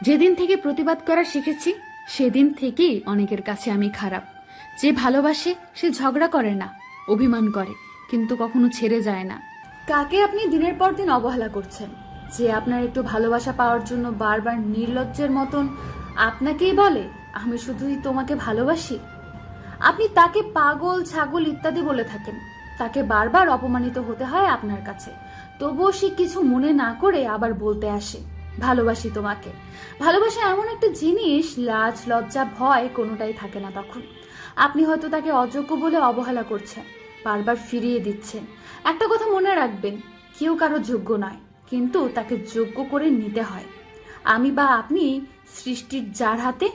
যেদিন থেকে প্রতিবাদ করা শিখেছি সেদিন থেকেই অনেকের কাছে আমি খারাপ। যে ভালোবাসে সে ঝগড়া করে না, অভিমান করে, কিন্তু কখনো ছেড়ে যায় না। কাকে আপনি দিনের পর দিন অবহেলা করছেন? যে আপনার একটু ভালোবাসা পাওয়ার জন্য বারবার নির্লজ্জের মতন আপনাকেই বলে আমি শুধুই তোমাকে ভালোবাসি। আপনি তাকে পাগল, ছাগল ইত্যাদি বলে থাকেন। তাকে বারবার অপমানিত হতে হয় আপনার কাছে, তবুও সে কিছু মনে না করে আবার বলতে আসে ভালোবাসি তোমাকে। ভালোবাসা এমন একটা জিনিস, লাজ লজ্জা ভয় কোনোটাই থাকে না তখন। আপনি হয়তো তাকে অযোগ্য বলে অবহেলা করছেন, বারবার ফিরিয়ে দিচ্ছেন। একটা কথা মনে রাখবেন, কেউ কারো যোগ্য নয়, কিন্তু তাকে যোগ্য করে নিতে হয়। আমি বা আপনি সৃষ্টির যার হাতে,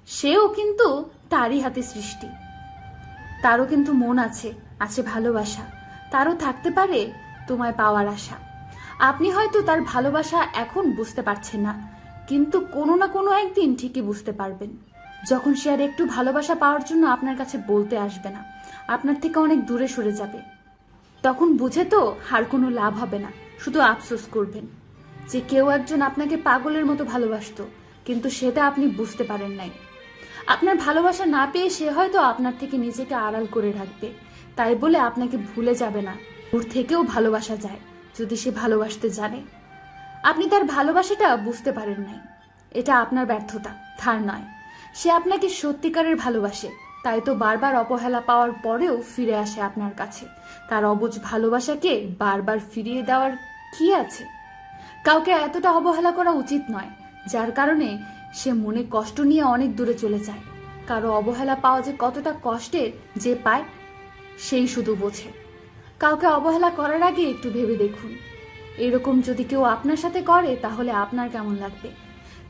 সেও কিন্তু তারই হাতে সৃষ্টি। তারও কিন্তু মন আছে, আছে ভালোবাসা। তারও থাকতে পারে তোমায় পাওয়ার আশা। আপনি হয়তো তার ভালোবাসা এখন বুঝতে পারছেন না, কিন্তু কোনো না কোনো একদিন ঠিকই বুঝতে পারবেন, যখন সে আর একটু ভালোবাসা পাওয়ার জন্য আপনার কাছে বলতে আসবে না, আপনার থেকে অনেক দূরে সরে যাবে। তখন বুঝে তো আর কোনো লাভ হবে না, শুধু আফসোস করবেন যে কেউ একজন আপনাকে পাগলের মতো ভালোবাসতো, কিন্তু সেটা আপনি বুঝতে পারেন নাই। আপনার ভালোবাসা না পেয়ে সে হয়তো আপনার থেকে নিজেকে আড়াল করে রাখবে, তাই বলে আপনাকে ভুলে যাবে না। দূর থেকেও ভালোবাসা যায় যদি সে ভালোবাসতে জানে। আপনি তার ভালোবাসাটা বুঝতে পারেন নাই, এটা আপনার ব্যর্থতা, তার নয়। সে আপনাকে সত্যিকারের ভালোবাসে, তাই তো বারবার অবহেলা পাওয়ার পরেও ফিরে আসে আপনার কাছে। তার অবুঝ ভালোবাসাকে বারবার ফিরিয়ে দেওয়ার কি আছে? কাউকে এতটা অবহেলা করা উচিত নয়, যার কারণে সে মনে কষ্ট নিয়ে অনেক দূরে চলে যায়। কারো অবহেলা পাওয়া যে কতটা কষ্টের, যে পায় সেই শুধু বোঝে। কাউকে অবহেলা করার আগে একটু ভেবে দেখুন, এরকম যদি কেউ আপনার সাথে করে তাহলে আপনার কেমন লাগবে।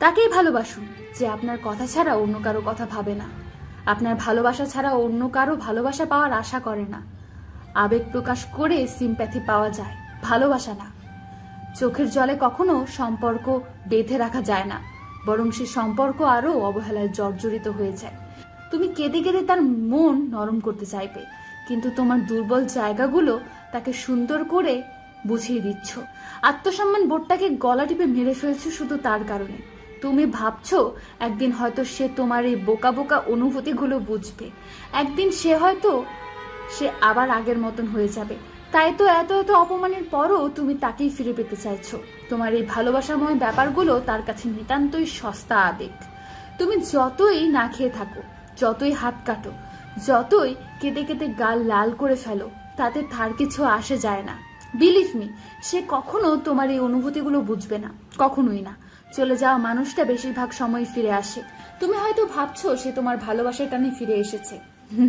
তাকেই ভালোবাসুন যে আপনার কথা ছাড়া অন্য কারো কথা ভাবে না, আপনার ভালোবাসা ছাড়া অন্য কারো ভালোবাসা পাওয়ার আশা করে না। আবেগ প্রকাশ করে সিম্প্যাথি পাওয়া যায়, ভালোবাসা না। চোখের জলে কখনো সম্পর্ক বেঁধে রাখা যায় না, বরং সে সম্পর্ক আরো অবহেলায় জর্জরিত হয়ে যায়। তুমি কেঁদে কেঁদে তার মন নরম করতে চাইবে, কিন্তু তোমার দুর্বল জায়গাগুলো তাকে সুন্দর করে বুঝিয়ে দিচ্ছ। আত্মসম্মান বোধটাকে গলা টিপে মেরে ফেলছো শুধু তার কারণে। তুমি ভাবছো একদিন হয়তো সে তোমার এই বোকা বোকা অনুভূতিগুলো বুঝবে, একদিন সে আবার আগের মতন হয়ে যাবে। তাই তো এত এত অপমানের পরও তুমি তাকেই ফিরে পেতে চাইছো। তোমার এই ভালোবাসাময় ব্যাপারগুলো তার কাছে নিতান্তই সস্তা আবেগ। তুমি যতই না খেয়ে থাকো, যতই হাত কাটো, যতই কেটে কেটে গাল লাল করে ফেলো, তাতে তার কিছু আসে যায় না। বিলিভ মি, সে কখনো তোমার এই অনুভূতিগুলো বুঝবে না, কখনোই না। চলে যাওয়া মানুষটা বেশিরভাগ সময় ফিরে আসে। তুমি হয়তো ভাবছো সে তোমার ভালোবাসার টানে ফিরে এসেছে।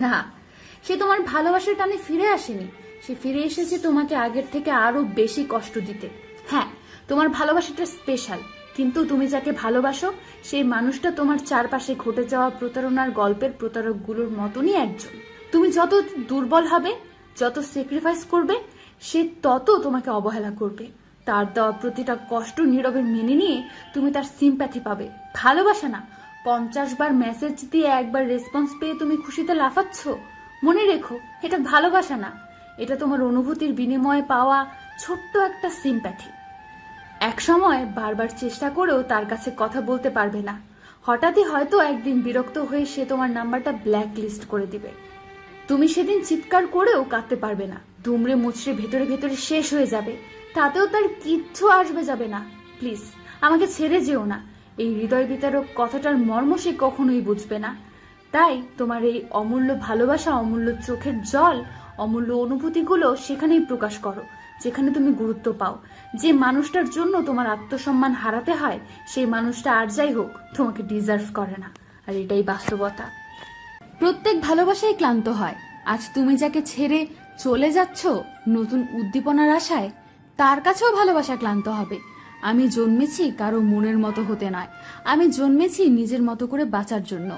না, সে তোমার ভালোবাসার টানে ফিরে আসেনি। সে ফিরে এসেছে তোমাকে আগের থেকে আরো বেশি কষ্ট দিতে। হ্যাঁ, তোমার ভালোবাসাটা স্পেশাল, কিন্তু তুমি যাকে ভালোবাসো সেই মানুষটা তোমার চারপাশে ঘটে যাওয়া প্রতারণার গল্পের প্রতারকগুলোর মতনই একজন। তুমি যত দুর্বল হবে, যত স্যাক্রিফাইস করবে, সে তত তোমাকে অবহেলা করবে। তার দেওয়া প্রতিটা কষ্ট নীরবে মেনে নিয়ে তুমি তার সিম্প্যাথি পাবে, ভালোবাসা না। 50 বার মেসেজ দিয়ে একবার রেসপন্স পেয়ে তুমি খুশিতে লাফাচ্ছ। মনে রেখো, এটা ভালোবাসা না, এটা তোমার অনুভূতির বিনিময়ে পাওয়া ছোট্ট একটা সিম্প্যাথি। এক সময় বারবার চেষ্টা করেও তার কাছে কথা বলতে পারবে না। হঠাৎই হয়তো একদিন বিরক্ত হয়ে সে তোমার নাম্বারটা ব্ল্যাক লিস্ট করে দিবে। তুমি সেদিন চিৎকার করেও কাঁদতে পারবে না, দুমড়ে মুচড়ে ভেতরে ভেতরে শেষ হয়ে যাবে, তাতেও তার কিচ্ছু আসবে যাবে না। প্লিজ আমাকে ছেড়ে যেও না। এই হৃদয় বিতারক কথাটার মর্ম সে কখনোই বুঝবে না। তাই তোমার এই অমূল্য ভালোবাসা, অমূল্য চোখের জল, অমূল্য অনুভূতিগুলো সেখানেই প্রকাশ করো, যেখানে তুমি গুরুত্ব পাও। যে মানুষটার জন্য তোমার আত্মসম্মান হারাতে হয়, সেই মানুষটা আর যাই হোক তোমাকে ডিজার্ভ করে না। আর এটাই বাস্তবতা। প্রত্যেক ভালোবাসাই ক্লান্ত হয়। আজ তুমি যাকে ছেড়ে চলে যাচ্ছ নতুন উদ্দীপনার আশায়, তার কাছেও ভালোবাসা ক্লান্ত হবে। আমি জন্মেছি কারো মনের মতো হতে নয়, আমি জন্মেছি নিজের মতো করে বাঁচার জন্য।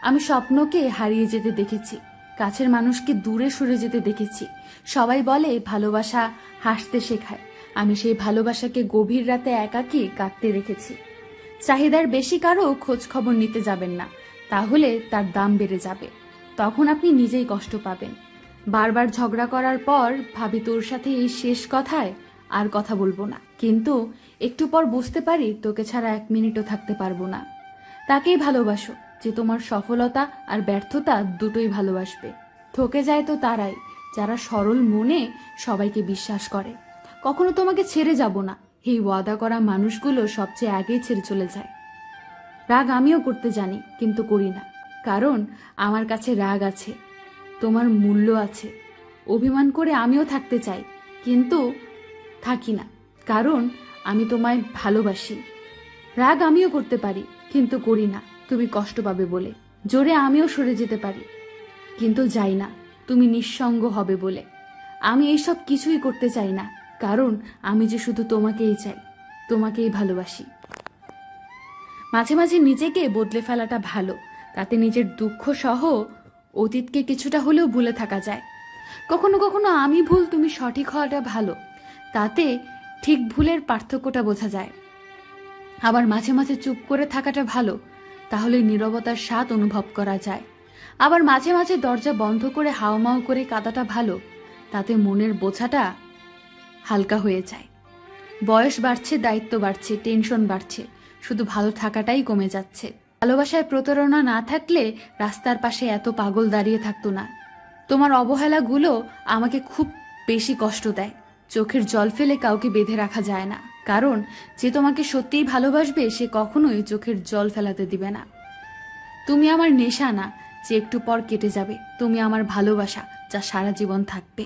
আমি স্বপ্নকে হারিয়ে যেতে দেখেছি, কাছের মানুষকে দূরে সরে যেতে দেখেছি। সবাই বলে ভালোবাসা হাসতে শেখায়, আমি সেই ভালোবাসাকে গভীর রাতে একাকী কাঁদতে রেখেছি। চাহিদার বেশি কারো খোঁজ খবর নিতে যাবেন না, তাহলে তার দাম বেড়ে যাবে, তখন আপনি নিজেই কষ্ট পাবেন। বারবার ঝগড়া করার পর ভাবি তোর সাথে এই শেষ কথায় আর কথা বলবো না। কিন্তু একটু পর বুঝতে পারি তোকে ছাড়া 1 মিনিটও থাকতে পারবো না। তাকেই ভালোবাসো যে তোমার সফলতা আর ব্যর্থতা দুটোই ভালোবাসবে। ঠকে যায় তো তারাই যারা সরল মনে সবাইকে বিশ্বাস করে। কখনো তোমাকে ছেড়ে যাব না এই ওয়াদা করা মানুষগুলো সবচেয়ে আগেই ছেড়ে চলে যায়। রাগ আমিও করতে জানি, কিন্তু করি না, কারণ আমার কাছে রাগ আছে, তোমার মূল্য আছে। অভিমান করে আমিও থাকতে চাই, কিন্তু থাকি না, কারণ আমি তোমায় ভালোবাসি। রাগ আমিও করতে পারি, কিন্তু করি না তুমি কষ্ট পাবে বলে। জোরে আমিও সরে যেতে পারি, কিন্তু যাই না তুমি নিঃসঙ্গ হবে বলে। আমি এইসব কিছুই করতে চাই না, কারণ আমি যে শুধু তোমাকেই চাই, তোমাকেই ভালোবাসি। মাঝে মাঝে নিজেকে বদলে ফেলাটা ভালো, তাতে নিজের দুঃখ সহ অতীতকে কিছুটা হলেও ভুলে থাকা যায়। কখনো কখনো আমি ভুল তুমি সঠিক হওয়াটা ভালো, তাতে ঠিক ভুলের পার্থক্যটা বোঝা যায়। আবার মাঝে মাঝে চুপ করে থাকাটা ভালো, তাহলে নীরবতার স্বাদ অনুভব করা যায়। আবার মাঝে মাঝে দরজা বন্ধ করে হাউমাউ করে কাঁদাটা ভালো, তাতে মনের বোঝাটা হালকা হয়ে যায়। বয়স বাড়ছে, দায়িত্ব বাড়ছে, টেনশন বাড়ছে, শুধু ভালো থাকাটাই কমে যাচ্ছে। ভালোবাসায় প্রতারণা না থাকলে রাস্তার পাশে এত পাগল দাঁড়িয়ে থাকতো না। তোমার অবহেলাগুলো আমাকে খুব বেশি কষ্ট দেয়। চোখের জল ফেলে কাউকে বেঁধে রাখা যায় না, কারণ যে তোমাকে সত্যিই ভালোবাসবে সে কখনোই চোখের জল ফেলাতে দিবে না। তুমি আমার নেশা না যে একটু পর কেটে যাবে, তুমি আমার ভালোবাসা যা সারা জীবন থাকবে।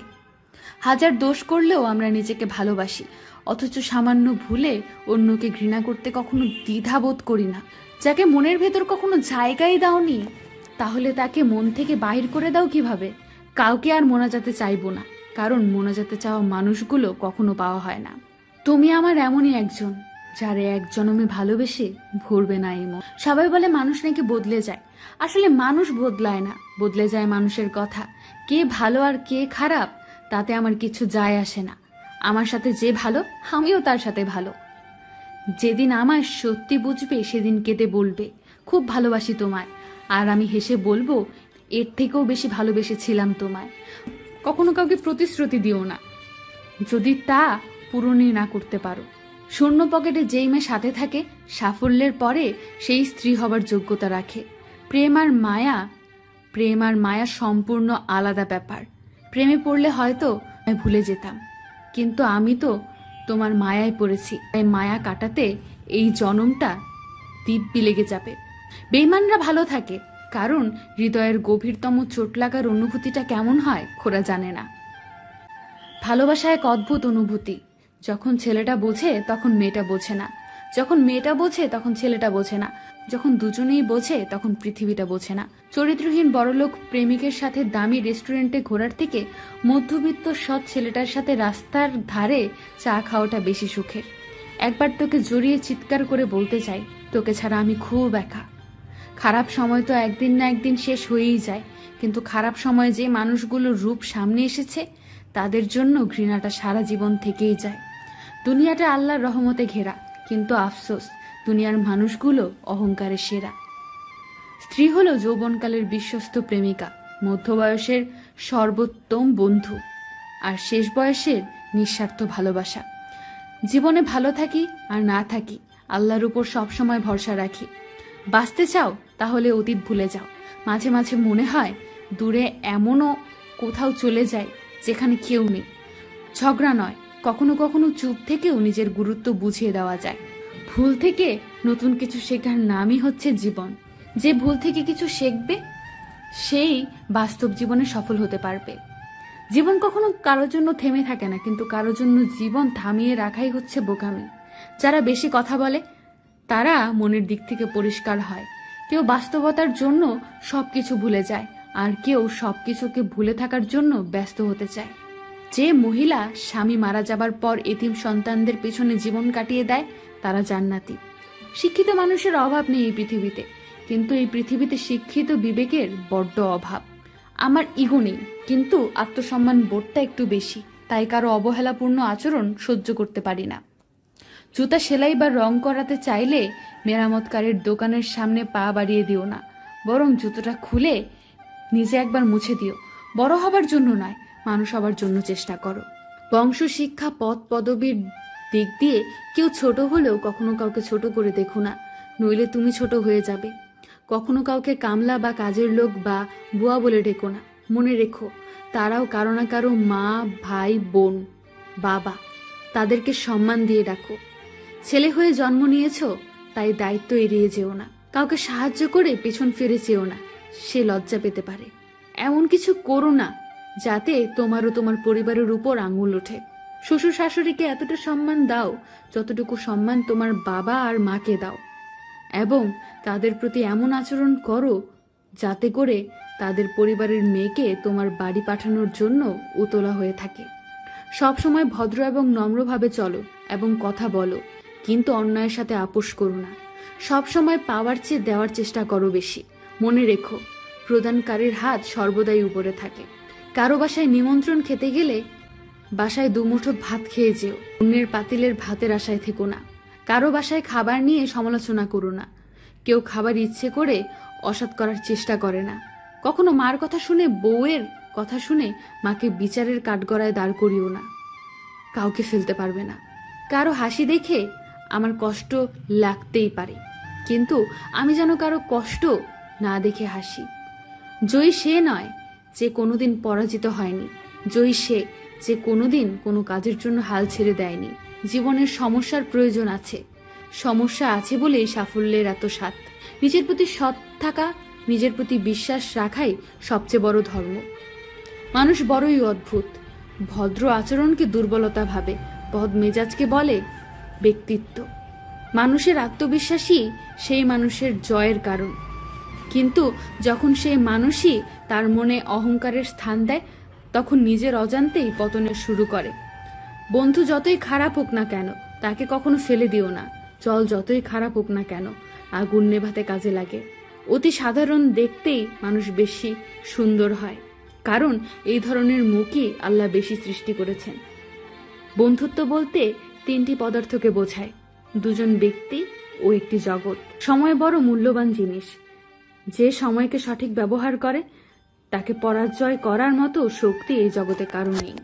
হাজার দোষ করলেও আমরা নিজেকে ভালোবাসি, অথচ সামান্য ভুলে অন্যকে ঘৃণা করতে কখনো দ্বিধাবোধ করি না। যাকে মনের ভেতর কখনো জায়গাই দাওনি, তাহলে তাকে মন থেকে বাহির করে দাও কিভাবে? কাউকে আর মোনাজাতে চাইবো না, কারণ মোনাজাতে চাওয়া মানুষগুলো কখনো পাওয়া হয় না। তুমি আমার এমনই একজন, যারে এক জনমে ভালোবেসে ভরবে না এই মন। সবাই বলে মানুষ নাকি বদলে যায়, আসলে মানুষ বদলায় না, বদলে যায় মানুষের কথা। কে ভালো আর কে খারাপ তাতে আমার কিছু যায় আসে না। আমার সাথে যে ভালো, আমিও তার সাথে ভালো। যেদিন আমায় সত্যি বুঝবে সেদিন কেঁদে বলবে খুব ভালোবাসি তোমায়, আর আমি হেসে বলবো এর থেকেও বেশি ভালোবেসেছিলাম তোমায়। কখনো কাউকে প্রতিশ্রুতি দিও না যদি তা পূরণই না করতে পারো। শূন্য পকেটে যেই মেয়ে সাথে থাকে সাফল্যের পরে সেই স্ত্রী হবার যোগ্যতা রাখে। প্রেম আর মায়া সম্পূর্ণ আলাদা ব্যাপার। প্রেমে পড়লে হয়তো আমি ভুলে যেতাম, কিন্তু আমি তো তোমার মায়ায় পড়েছি, তাই মায়া কাটাতে এই জনমটা দিব্যি লেগে যাবে। বেঈমানরা ভালো থাকে, কারণ হৃদয়ের গভীরতম চোট লাগার অনুভূতিটা কেমন হয় ওরা জানে না। ভালোবাসা এক অদ্ভুত অনুভূতি। যখন ছেলেটা বোঝে তখন মেয়েটা বোঝে না, যখন মেয়েটা বোঝে তখন ছেলেটা বোঝে না, যখন দুজনেই বোঝে তখন পৃথিবীটা বোঝে না। চরিত্রহীন বড়লোক প্রেমিকের সাথে দামি রেস্টুরেন্টে ঘোরার থেকে মধ্যবিত্ত সৎ ছেলেটার সাথে রাস্তার ধারে চা খাওয়াটা বেশি সুখের। একবার তোকে জড়িয়ে চিৎকার করে বলতে চাই, তোকে ছাড়া আমি খুব একা। খারাপ সময় তো একদিন না একদিন শেষ হয়েই যায়, কিন্তু খারাপ সময়ে যে মানুষগুলোর রূপ সামনে এসেছে তাদের জন্য ঘৃণাটা সারা জীবন থেকেই যায়। দুনিয়াটা আল্লাহর রহমতে ঘেরা, কিন্তু আফসোস দুনিয়ার মানুষগুলো অহংকারে সেরা। স্ত্রী হলো যৌবনকালের বিশ্বস্ত প্রেমিকা, মধ্যবয়সের সর্বোত্তম বন্ধু, আর শেষ বয়সের নিঃস্বার্থ ভালোবাসা। জীবনে ভালো থাকি আর না থাকি আল্লাহর উপর সবসময় ভরসা রাখি। বাঁচতে চাও তাহলে অতীত ভুলে যাও। মাঝে মাঝে মনে হয় দূরে এমনও কোথাও চলে যায় যেখানে কেউ নেই। ঝগড়া নয়, কখনো কখনো চুপ থেকেও নিজের গুরুত্ব বুঝিয়ে দেওয়া যায়। ভুল থেকে নতুন কিছু শেখার নামই হচ্ছে জীবন। যে ভুল থেকে কিছু শিখবে সেই বাস্তব জীবনে সফল হতে পারবে। জীবন কখনো কারোর জন্য থেমে থাকে না, কিন্তু কারোর জন্য জীবন থামিয়ে রাখাই হচ্ছে বোকামি। যারা বেশি কথা বলে তারা মনের দিক থেকে পরিষ্কার হয়। কেউ বাস্তবতার জন্য সবকিছু ভুলে যায়, আর কেউ সবকিছুকে ভুলে থাকার জন্য ব্যস্ত হতে চায়। যে মহিলা স্বামী মারা যাবার পর এতিম সন্তানদের পেছনে জীবন কাটিয়ে দেয় তারা জান্নাতি। শিক্ষিত মানুষের অভাব নেই এই পৃথিবীতে, কিন্তু এই পৃথিবীতে শিক্ষিত বিবেকের বড্ড অভাব। আমার ইগো নেই, কিন্তু আত্মসম্মান বোধটা একটু বেশি, তাই কারো অবহেলাপূর্ণ আচরণ সহ্য করতে পারি না। জুতা সেলাই বা রং করাতে চাইলে মেরামতকারের দোকানের সামনে পা বাড়িয়ে দিও না, বরং জুতোটা খুলে নিজে একবার মুছে দিও। বড় হবার জন্য নয়, মানুষ হবার জন্য চেষ্টা করো। বংশ, শিক্ষা, পদ পদবীর দিক দিয়ে কেউ ছোট হলেও কখনো কাউকে ছোট করে দেখো না, নইলে তুমি ছোট হয়ে যাবে। কখনো কাউকে কামলা বা কাজের লোক বা বুয়া বলে ডেকো না। মনে রেখো, তারাও কারো না কারো মা, ভাই, বোন, বাবা। তাদেরকে সম্মান দিয়ে ডাকো। ছেলে হয়ে জন্ম নিয়েছো, তাই দায়িত্ব এড়িয়ে যেও না। কাউকে সাহায্য করে পেছন ফিরে চেও না, সে লজ্জা পেতে পারে। এমন কিছু করো না যাতে তোমার ও তোমার পরিবারের উপর আঙুল ওঠে। শ্বশুর শাশুড়িকে এতটা সম্মান দাও যতটুকু সম্মান তোমার বাবা আর মাকে দাও, এবং তাদের প্রতি এমন আচরণ করো যাতে করে তাদের পরিবারের মেয়েকে তোমার বাড়ি পাঠানোর জন্য উতলা হয়ে থাকে। সবসময় ভদ্র এবং নম্রভাবে চলো এবং কথা বলো, কিন্তু অন্যায়ের সাথে আপোষ করো না। সবসময় পাওয়ার চেয়ে দেওয়ার চেষ্টা করো বেশি। মনে রেখো, প্রদানকারীর হাত সর্বদাই উপরে থাকে। কারো বাসায় নিমন্ত্রণ খেতে গেলে বাসায় দুমুঠো ভাত খেয়ে যেও, অন্যের পাতিলের ভাতের আশায় থেকো না। কারো বাসায় খাবার নিয়ে সমালোচনা করো না। কেউ খাবার ইচ্ছে করে অসৎ করার চেষ্টা করে না। কখনো মার কথা শুনে, বউয়ের কথা শুনে মাকে বিচারের কাঠগড়ায় দাঁড় করিও না। কাউকে ফেলতে পারবে না। কারো হাসি দেখে আমার কষ্ট লাগতেই পারে, কিন্তু আমি যেন কারো কষ্ট না দেখে হাসি। জয়ী সে নয় যে কোনোদিন পরাজিত হয়নি, জয়ী সে যে কোনোদিন কোনো কাজের জন্য হাল ছেড়ে দেয়নি। জীবনের সমস্যার প্রয়োজন আছে, সমস্যা আছে বলেই সাফল্যের এত স্বাদ। নিজের প্রতি সৎ থাকা, নিজের প্রতি বিশ্বাস রাখাই সবচেয়ে বড় ধর্ম। মানুষ বড়ই অদ্ভুত। ভদ্র আচরণকে দুর্বলতা ভাবে, বদ মেজাজকে বলে ব্যক্তিত্ব। মানুষের আত্মবিশ্বাসী সেই মানুষের জয়ের কারণ, কিন্তু যখন সেই মানুষই তার মনে অহংকারের স্থান দেয়, তখন নিজের অজান্তেই পতনের শুরু করে। বন্ধু যতই খারাপ হোক না কেন, তাকে কখনো ফেলে দিও না। জল যতই খারাপ হোক না কেন, আগুন নেভাতে কাজে লাগে। অতি সাধারণ দেখতেই মানুষ বেশি সুন্দর হয়, কারণ এই ধরনের মুখই আল্লাহ বেশি সৃষ্টি করেছেন। বন্ধুত্ব বলতে তিনটি পদার্থকে বোঝায়, দুজন ব্যক্তি ও একটি জগৎ। সময় বড় মূল্যবান জিনিস। যে সময়কে সঠিক ব্যবহার করে তাকে পরাজয় করার মতো শক্তি এই জগতে কারো নেই।